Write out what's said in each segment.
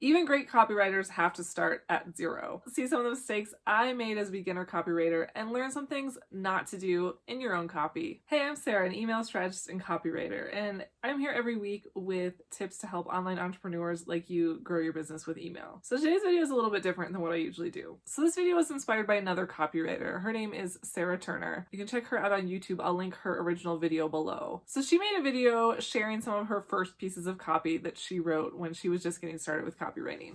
Even great copywriters have to start at zero. See some of the mistakes I made as a beginner copywriter and learn some things not to do in your own copy. Hey, I'm Sarah, an email strategist and copywriter, and I'm here every week with tips to help online entrepreneurs like you grow your business with email. So today's video is a little bit different than what I usually do. So this video was inspired by another copywriter. Her name is Sarah Turner. You can check her out on YouTube. I'll link her original video below. So she made a video sharing some of her first pieces of copy that she wrote when she was just getting started with copywriting.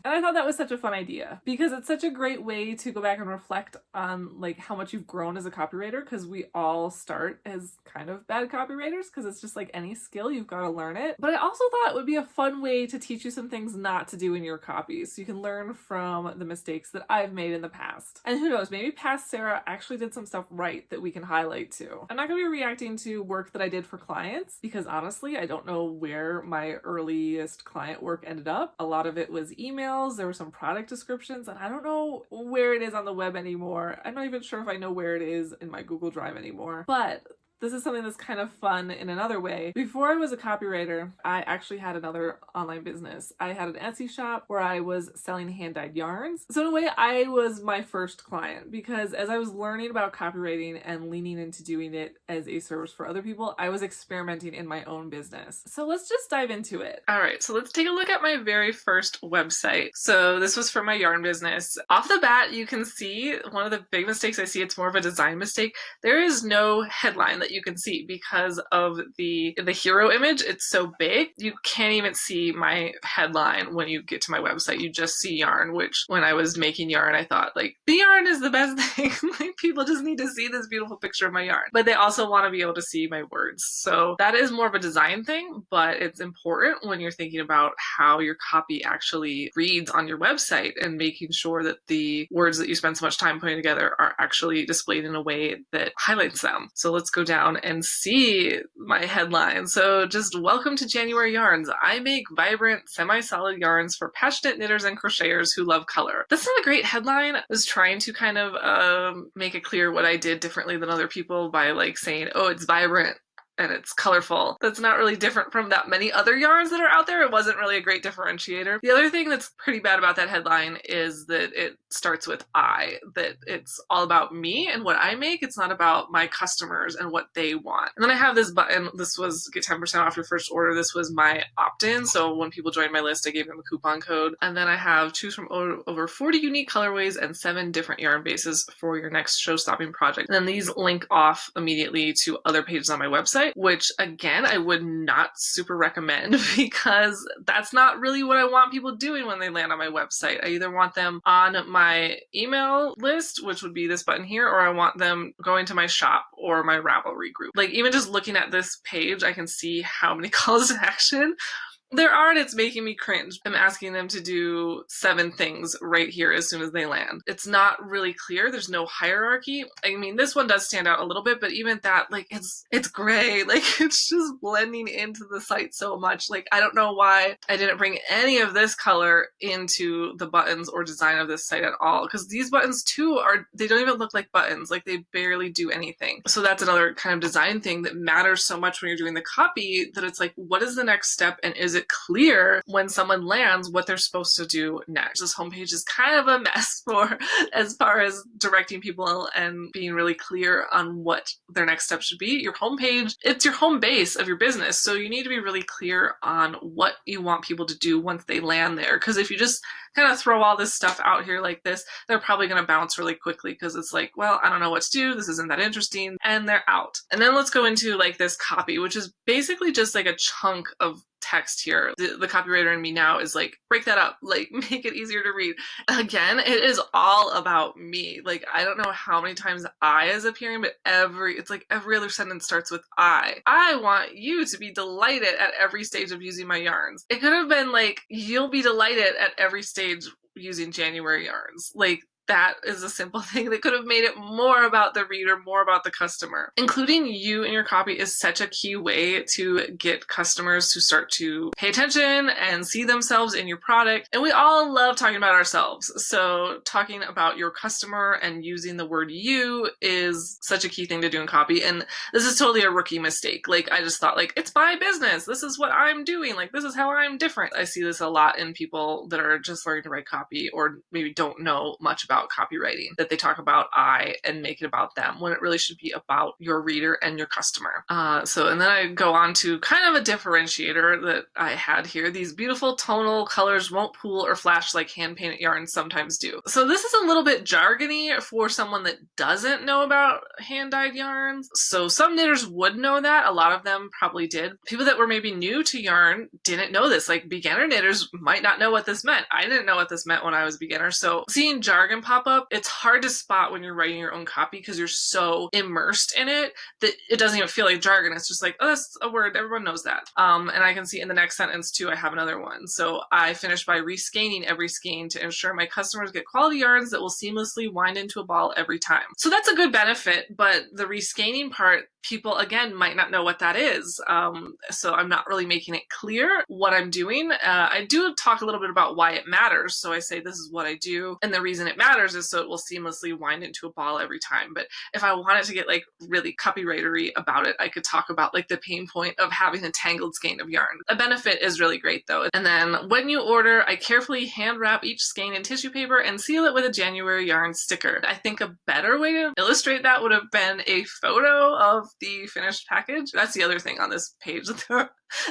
And I thought that was such a fun idea because it's such a great way to go back and reflect on like how much you've grown as a copywriter, because we all start as kind of bad copywriters because it's just like any skill, you've got to learn it. But I also thought it would be a fun way to teach you some things not to do in your copy so you can learn from the mistakes that I've made in the past. And who knows, maybe past Sarah actually did some stuff right that we can highlight too. I'm not going to be reacting to work that I did for clients because honestly, I don't know where my earliest client work ended up. A lot of it was emails, there were some product descriptions, and I don't know where it is on the web anymore. I'm not even sure if I know where it is in my Google Drive anymore. But this is something that's kind of fun in another way. Before I was a copywriter, I actually had another online business. I had an Etsy shop where I was selling hand-dyed yarns. So in a way, I was my first client because as I was learning about copywriting and leaning into doing it as a service for other people, I was experimenting in my own business. So let's just dive into it. All right, so let's take a look at my very first website. So this was for my yarn business. Off the bat, you can see one of the big mistakes I see, it's more of a design mistake. There is no headline that you can see because of the hero image. It's so big you can't even see my headline when you get to my website. You just see yarn, which when I was making yarn I thought like the yarn is the best thing. Like people just need to see this beautiful picture of my yarn, but they also want to be able to see my words. So that is more of a design thing, but it's important when you're thinking about how your copy actually reads on your website and making sure that the words that you spend so much time putting together are actually displayed in a way that highlights them. So let's go down and see my headline. So just welcome to January Yarns. I make vibrant, semi-solid yarns for passionate knitters and crocheters who love color. That's not a great headline. I was trying to kind of make it clear what I did differently than other people by like saying, oh, it's vibrant and it's colorful. That's not really different from that many other yarns that are out there. It wasn't really a great differentiator. The other thing that's pretty bad about that headline is that it starts with I, that it's all about me and what I make. It's not about my customers and what they want. And then I have this button. This was get 10% off your first order. This was my opt-in. So when people joined my list, I gave them a coupon code. And then I have choose from over 40 unique colorways and 7 different yarn bases for your next show-stopping project. And then these link off immediately to other pages on my website, which again, I would not super recommend because that's not really what I want people doing when they land on my website. I either want them on my email list, which would be this button here, or I want them going to my shop or my Ravelry group. Like even just looking at this page, I can see how many calls to action there are, and it's making me cringe. I'm asking them to do 7 things right here as soon as they land. It's not really clear. There's no hierarchy. I mean, this one does stand out a little bit, but even that, like, it's gray. Like, it's just blending into the site so much. Like, I don't know why I didn't bring any of this color into the buttons or design of this site at all, because these buttons too they don't even look like buttons. Like, they barely do anything. So that's another kind of design thing that matters so much when you're doing the copy, that it's like, what is the next step, and is it clear when someone lands what they're supposed to do next? This homepage is kind of a mess for as far as directing people and being really clear on what their next step should be. Your homepage, it's your home base of your business, so you need to be really clear on what you want people to do once they land there, because if you just kind of throw all this stuff out here like this, they're probably going to bounce really quickly because it's like, well, I don't know what to do, this isn't that interesting, and they're out. And then let's go into like this copy, which is basically just like a chunk of text here. The copywriter in me now is like, break that up, like make it easier to read. Again, it is all about me. Like, I don't know how many times I is appearing, but it's like every other sentence starts with I. I want you to be delighted at every stage of using my yarns. It could have been like, you'll be delighted at every stage using January yarns. Like, that is a simple thing that could have made it more about the reader, more about the customer. Including you in your copy is such a key way to get customers to start to pay attention and see themselves in your product. And we all love talking about ourselves. So talking about your customer and using the word you is such a key thing to do in copy. And this is totally a rookie mistake. Like, I just thought, like, it's my business. This is what I'm doing. Like, this is how I'm different. I see this a lot in people that are just learning to write copy or maybe don't know much about copywriting, that they talk about I and make it about them when it really should be about your reader and your customer. And then I go on to kind of a differentiator that I had here. These beautiful tonal colors won't pool or flash like hand-painted yarns sometimes do. So this is a little bit jargony for someone that doesn't know about hand-dyed yarns. So some knitters would know that. A lot of them probably did. People that were maybe new to yarn didn't know this. Like, beginner knitters might not know what this meant. I didn't know what this meant when I was a beginner. So seeing jargon pop up, it's hard to spot when you're writing your own copy because you're so immersed in it that it doesn't even feel like jargon. It's just like, oh, that's a word. Everyone knows that. And I can see in the next sentence too, I have another one. So I finished by rescanning every skein to ensure my customers get quality yarns that will seamlessly wind into a ball every time. So that's a good benefit, but the rescanning part, people again might not know what that is. So I'm not really making it clear what I'm doing. I do talk a little bit about why it matters. So I say this is what I do, and the reason it matters is so it will seamlessly wind into a ball every time. But if I wanted to get like really copywritery about it, I could talk about like the pain point of having a tangled skein of yarn. A benefit is really great though. And then when you order, I carefully hand wrap each skein in tissue paper and seal it with a January yarn sticker. I think a better way to illustrate that would have been a photo of the finished package. That's the other thing on this page.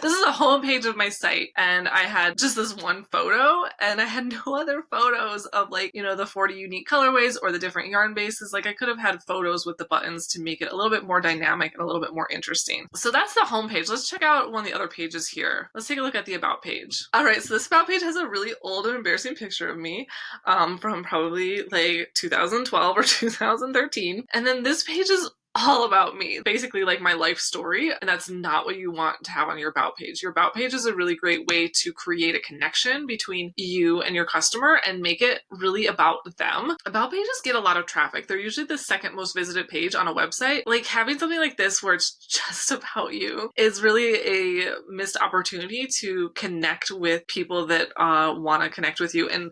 This is a home page of my site, and I had just this one photo, and I had no other photos of, like, you know, the 40 unique colorways or the different yarn bases. Like, I could have had photos with the buttons to make it a little bit more dynamic and a little bit more interesting. So that's the home page. Let's check out one of the other pages here. Let's take a look at the about page. All right, so this about page has a really old and embarrassing picture of me from probably like 2012 or 2013. And then this page is all about me, basically like my life story, and that's not what you want to have on your about page. Your about page is a really great way to create a connection between you and your customer and make it really about them. About pages get a lot of traffic. They're usually the second most visited page on a website. Like, having something like this where it's just about you is really a missed opportunity to connect with people that want to connect with you and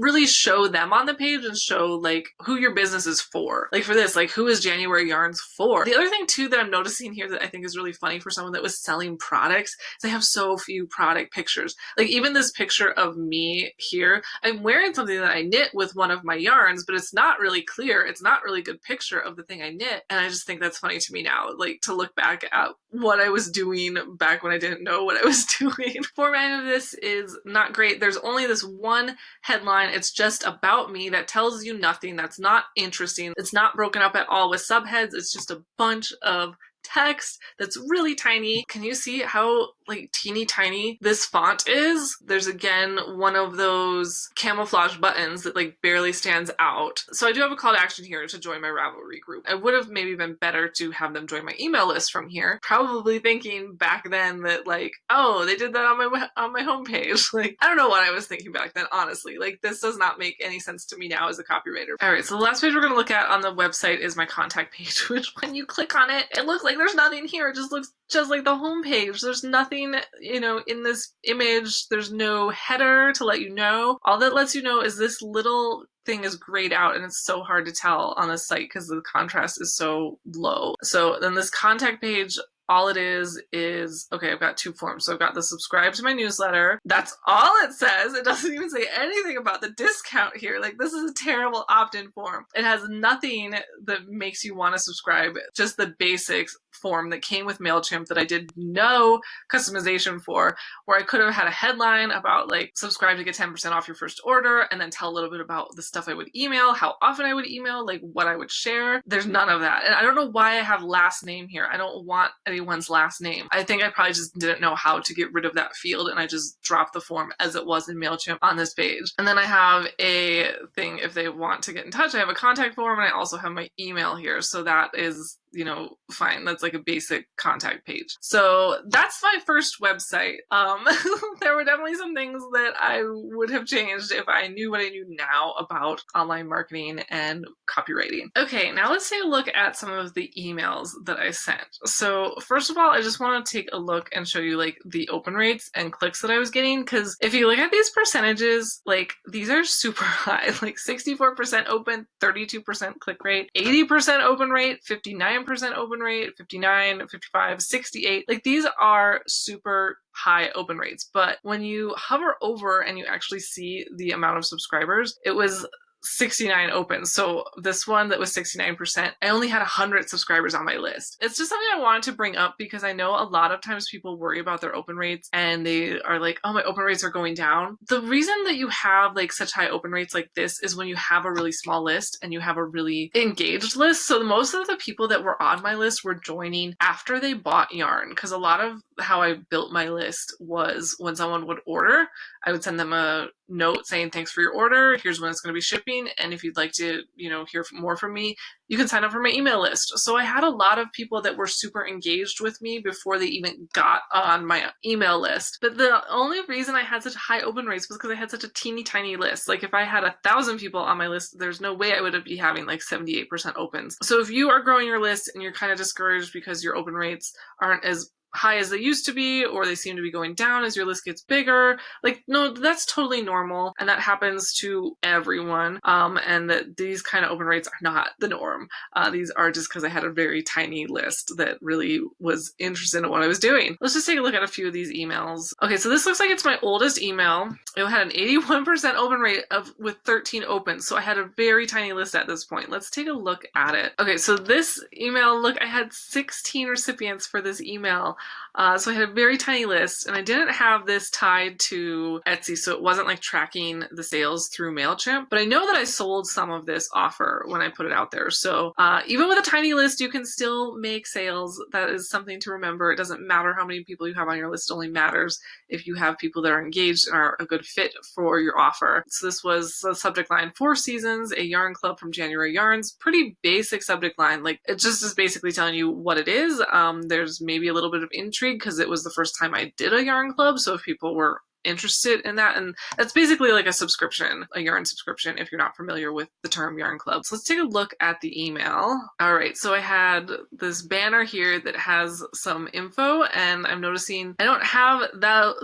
really show them on the page and show like who your business is for. Like for this, like, who is January Yarns for? The other thing too that I'm noticing here that I think is really funny for someone that was selling products is they have so few product pictures. Like, even this picture of me here, I'm wearing something that I knit with one of my yarns, but it's not really clear. It's not really a good picture of the thing I knit. And I just think that's funny to me now, like, to look back at what I was doing back when I didn't know what I was doing. Formatting of this is not great. There's only this one headline. It's just about me that tells you nothing. That's not interesting. It's not broken up at all with subheads. It's just a bunch of text that's really tiny. Can you see how like teeny tiny this font is? There's again one of those camouflage buttons that like barely stands out. So I do have a call to action here to join my Ravelry group. It would have maybe been better to have them join my email list from here, probably thinking back then that like, oh, they did that on my homepage. Like, I don't know what I was thinking back then, honestly. Like, this does not make any sense to me now as a copywriter. All right, so the last page we're going to look at on the website is my contact page, which when you click on it, it looks like there's nothing here. It just looks just like the home page. There's nothing, you know, in this image. There's no header to let you know. All that lets you know is this little thing is grayed out, and it's so hard to tell on the site because the contrast is so low. So then this contact page, all it is, okay, I've got two forms. So I've got the subscribe to my newsletter. That's all it says. It doesn't even say anything about the discount here. Like, this is a terrible opt-in form. It has nothing that makes you want to subscribe, just the basics form that came with MailChimp that I did no customization for, where I could have had a headline about like subscribe to get 10% off your first order, and then tell a little bit about the stuff I would email, how often I would email, like what I would share. There's none of that. And I don't know why I have last name here. I don't want anyone's last name. I think I probably just didn't know how to get rid of that field, and I just dropped the form as it was in MailChimp on this page. And then I have a thing if they want to get in touch. I have a contact form, and I also have my email here. So that is fine. That's like a basic contact page. So that's my first website. There were definitely some things that I would have changed if I knew what I knew now about online marketing and copywriting. Okay, now let's take a look at some of the emails that I sent. So first of all, I just want to take a look and show you like the open rates and clicks that I was getting, because if you look at these percentages, like these are super high, like 64% open, 32% click rate, 80% open rate, 59% open rate, 59, 55, 68. Like these are super high open rates. But when you hover over and you actually see the amount of subscribers, it was 69 open. So this one that was 69%, I only had 100 subscribers on my list. It's just something I wanted to bring up because I know a lot of times people worry about their open rates and they are like, oh, my open rates are going down. The reason that you have like such high open rates like this is when you have a really small list and you have a really engaged list. So most of the people that were on my list were joining after they bought yarn, because a lot of how I built my list was when someone would order, I would send them a note saying, thanks for your order. Here's when it's going to be shipping. And if you'd like to, hear more from me, you can sign up for my email list. So I had a lot of people that were super engaged with me before they even got on my email list. But the only reason I had such high open rates was because I had such a teeny tiny list. Like if I had 1,000 people on my list, there's no way I would be having like 78% opens. So if you are growing your list and you're kind of discouraged because your open rates aren't as high as they used to be, or they seem to be going down as your list gets bigger, like, no, that's totally normal. And that happens to everyone. And that these kind of open rates are not the norm. These are just because I had a very tiny list that really was interested in what I was doing. Let's just take a look at a few of these emails. Okay, so this looks like it's my oldest email. It had an 81% open rate with 13 opens. So I had a very tiny list at this point. Let's take a look at it. Okay, so this email, look, I had 16 recipients for this email. So I had a very tiny list, and I didn't have this tied to Etsy, so it wasn't like tracking the sales through MailChimp, but I know that I sold some of this offer when I put it out there. So even with a tiny list, you can still make sales. That is something to remember. It doesn't matter how many people you have on your list. It only matters if you have people that are engaged and are a good fit for your offer. So this was the subject line, 4 seasons, a yarn club from January yarns. Pretty basic subject line. Like it just is basically telling you what it is. There's maybe a little bit of intrigue because it was the first time I did a yarn club. So if people were interested in that, and that's basically like a subscription, a yarn subscription, if you're not familiar with the term yarn club. So let's take a look at the email. All right, so I had this banner here that has some info, and I'm noticing I don't have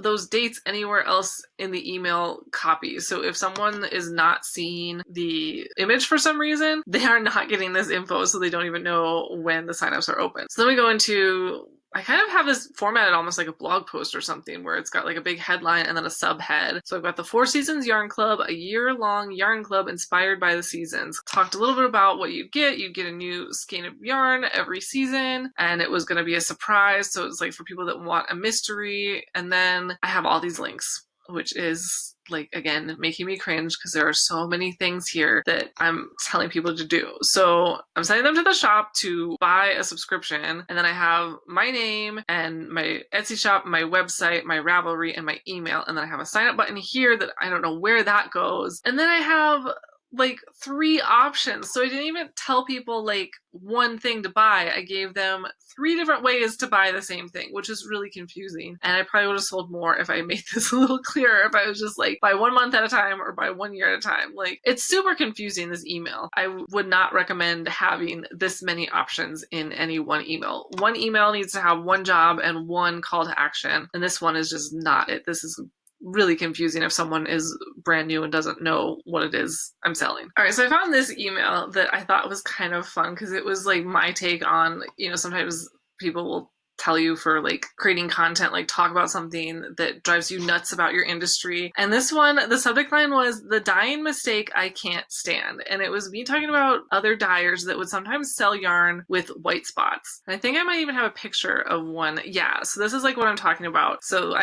those dates anywhere else in the email copy. So if someone is not seeing the image for some reason, they are not getting this info, so they don't even know when the signups are open. So then we go into, I kind of have this formatted almost like a blog post or something, where it's got like a big headline and then a subhead. So I've got the 4 Seasons Yarn Club, a year-long yarn club inspired by the seasons. Talked a little bit about what you'd get. You'd get a new skein of yarn every season, and it was going to be a surprise. So it's like for people that want a mystery. And then I have all these links, which is like, again, making me cringe because there are so many things here that I'm telling people to do. So I'm sending them to the shop to buy a subscription. And then I have my name and my Etsy shop, my website, my Ravelry, and my email. And then I have a sign up button here that I don't know where that goes. And then I have like 3 options. So I didn't even tell people like one thing to buy. I gave them 3 different ways to buy the same thing, which is really confusing. And I probably would have sold more if I made this a little clearer, if I was just like, buy 1 month at a time or buy 1 year at a time. Like, it's super confusing, this email. I would not recommend having this many options in any one email. One email needs to have one job and one call to action. And this one is just not it. This is really confusing if someone is brand new and doesn't know what it is I'm selling. All right, so I found this email that I thought was kind of fun because it was like my take on, sometimes people will tell you for like creating content, like talk about something that drives you nuts about your industry. And this one, the subject line was "the dyeing mistake I can't stand." And it was me talking about other dyers that would sometimes sell yarn with white spots. And I think I might even have a picture of one. Yeah, so this is like what I'm talking about. So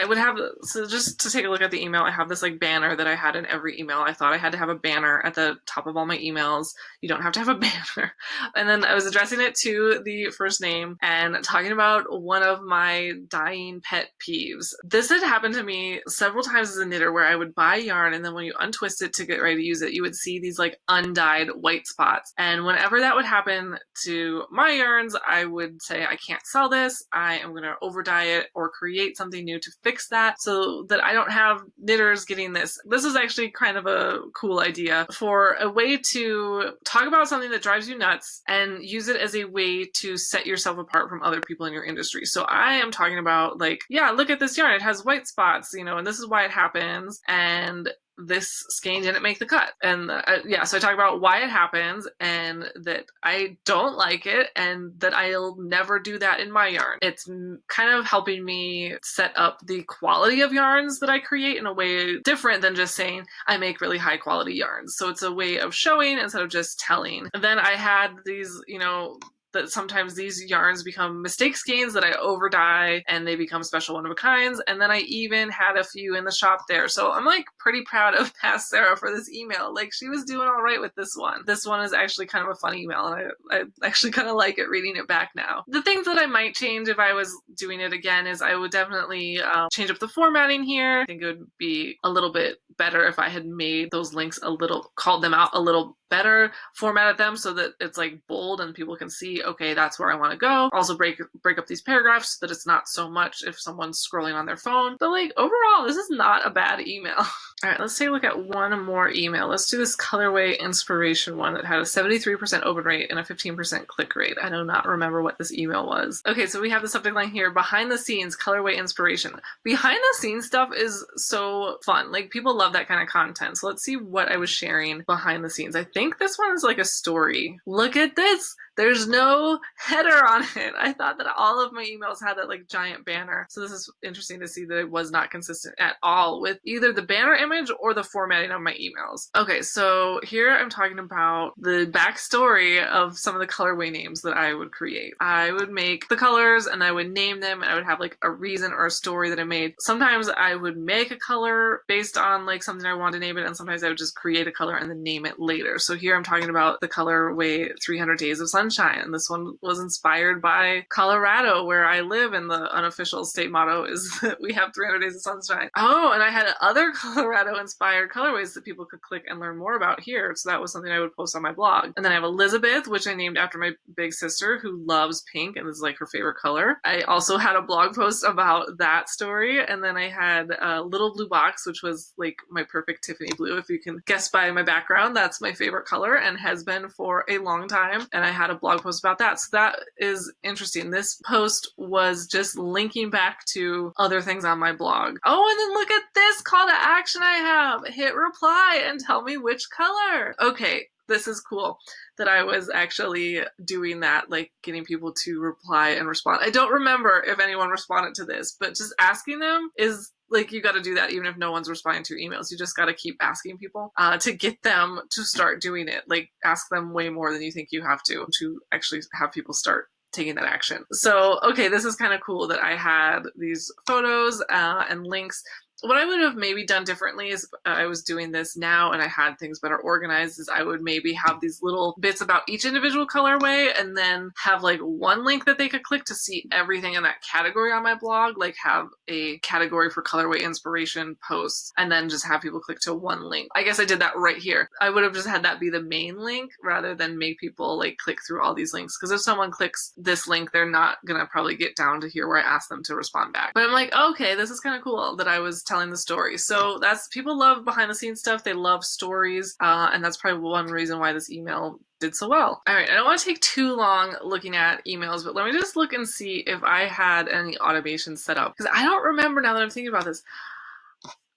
just to take a look at the email, I have this like banner that I had in every email. I thought I had to have a banner at the top of all my emails. You don't have to have a banner. And then I was addressing it to the first name and talking about one of my dying pet peeves. This had happened to me several times as a knitter where I would buy yarn and then when you untwist it to get ready to use it, you would see these like undyed white spots. And whenever that would happen to my yarns, I would say, I can't sell this. I am going to over dye it or create something new to fix that so that I don't have knitters getting this. This is actually kind of a cool idea for a way to talk about something that drives you nuts and use it as a way to set yourself apart from other people in your industry. So I am talking about like, yeah, look at this yarn. It has white spots, you know, and this is why it happens. And this skein didn't make the cut. And yeah, so I talk about why it happens and that I don't like it and that I'll never do that in my yarn. It's kind of helping me set up the quality of yarns that I create in a way different than just saying I make really high quality yarns. So it's a way of showing instead of just telling. And then I had these, you know, that sometimes these yarns become mistake skeins that I over dye and they become special one of a kinds. And then I even had a few in the shop there. So I'm like pretty proud of past Sarah for this email. Like she was doing all right with this one. This one is actually kind of a fun email and I actually kind of like it reading it back now. The things that I might change if I was doing it again is I would definitely change up the formatting here. I think it would be a little bit better if I had made those links a little, called them out a little better, formatted them so that it's like bold and people can see, okay, that's where I want to go. Also break up these paragraphs so that it's not so much if someone's scrolling on their phone. But like overall, this is not a bad email. All right, let's take a look at one more email. Let's do this colorway inspiration one that had a 73% open rate and a 15% click rate. I do not remember what this email was. Okay, so we have the subject line here, behind the scenes colorway inspiration. Behind the scenes stuff is so fun. Like people love that kind of content. So let's see what I was sharing behind the scenes. I think this one is like a story. Look at this. There's no header on it. I thought that all of my emails had that like giant banner. So this is interesting to see that it was not consistent at all with either the banner image or the formatting of my emails. Okay, so here I'm talking about the backstory of some of the colorway names that I would create. I would make the colors and I would name them and I would have like a reason or a story that I made. Sometimes I would make a color based on like something I wanted to name it, and sometimes I would just create a color and then name it later. So here I'm talking about the colorway 300 Days of Sunshine. And this one was inspired by Colorado, where I live, and the unofficial state motto is that we have 300 days of sunshine. Oh, and I had other Colorado-inspired colorways that people could click and learn more about here. So that was something I would post on my blog. And then I have Elizabeth, which I named after my big sister, who loves pink, and this is like her favorite color. I also had a blog post about that story. And then I had Little Blue Box, which was like my perfect Tiffany blue. If you can guess by my background, that's my favorite color and has been for a long time. And I had a blog post about that. So that is interesting. This post was just linking back to other things on my blog. Oh, and then look at this call to action I have. Hit reply and tell me which color. Okay, this is cool that I was actually doing that, like getting people to reply and respond. I don't remember if anyone responded to this, but just asking them is like, you got to do that even if no one's responding to your emails. You just got to keep asking people to get them to start doing it. Like ask them way more than you think you have to actually have people start taking that action. So, okay, this is kind of cool that I had these photos and links. What I would have maybe done differently is I was doing this now and I had things better organized is I would maybe have these little bits about each individual colorway and then have like one link that they could click to see everything in that category on my blog, like have a category for colorway inspiration posts and then just have people click to one link. I guess I did that right here. I would have just had that be the main link rather than make people like click through all these links, because if someone clicks this link, they're not gonna probably get down to here where I asked them to respond back. But I'm like, okay, this is kind of cool that I was telling the story. So that's, people love behind the scenes stuff. They love stories. And that's probably one reason why this email did so well. All right, I don't want to take too long looking at emails, but let me just look and see if I had any automations set up, because I don't remember now that I'm thinking about this.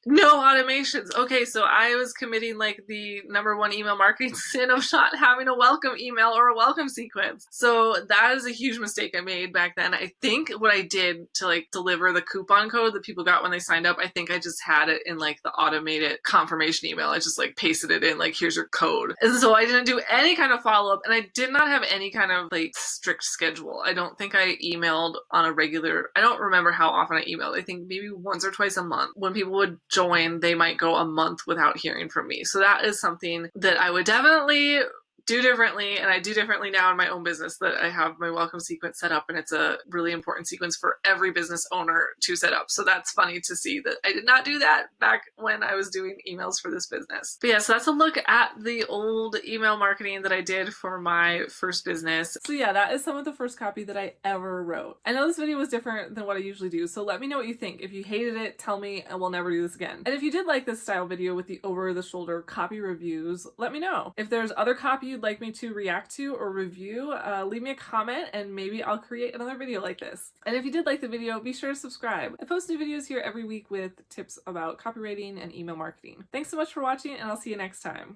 No automations. Okay, so I was committing like the #1 email marketing sin of not having a welcome email or a welcome sequence. So that is a huge mistake I made back then. I think what I did to like deliver the coupon code that people got when they signed up, I think I just had it in like the automated confirmation email. I just like pasted it in like, here's your code. And so I didn't do any kind of follow-up, and I did not have any kind of like strict schedule. I don't think I emailed on a regular, I don't remember how often I emailed. I think maybe once or twice a month. When people would join, they might go a month without hearing from me. So that is something that I would definitely do differently, and I do differently now in my own business, that I have my welcome sequence set up, and it's a really important sequence for every business owner to set up. So that's funny to see that I did not do that back when I was doing emails for this business. But yeah, so that's a look at the old email marketing that I did for my first business. So yeah, that is some of the first copy that I ever wrote. I know this video was different than what I usually do, so let me know what you think. If you hated it, tell me, and we'll never do this again. And if you did like this style video with the over-the-shoulder copy reviews, let me know. If there's other copy you'd like me to react to or review, leave me a comment and maybe I'll create another video like this. And if you did like the video, be sure to subscribe. I post new videos here every week with tips about copywriting and email marketing. Thanks so much for watching, and I'll see you next time.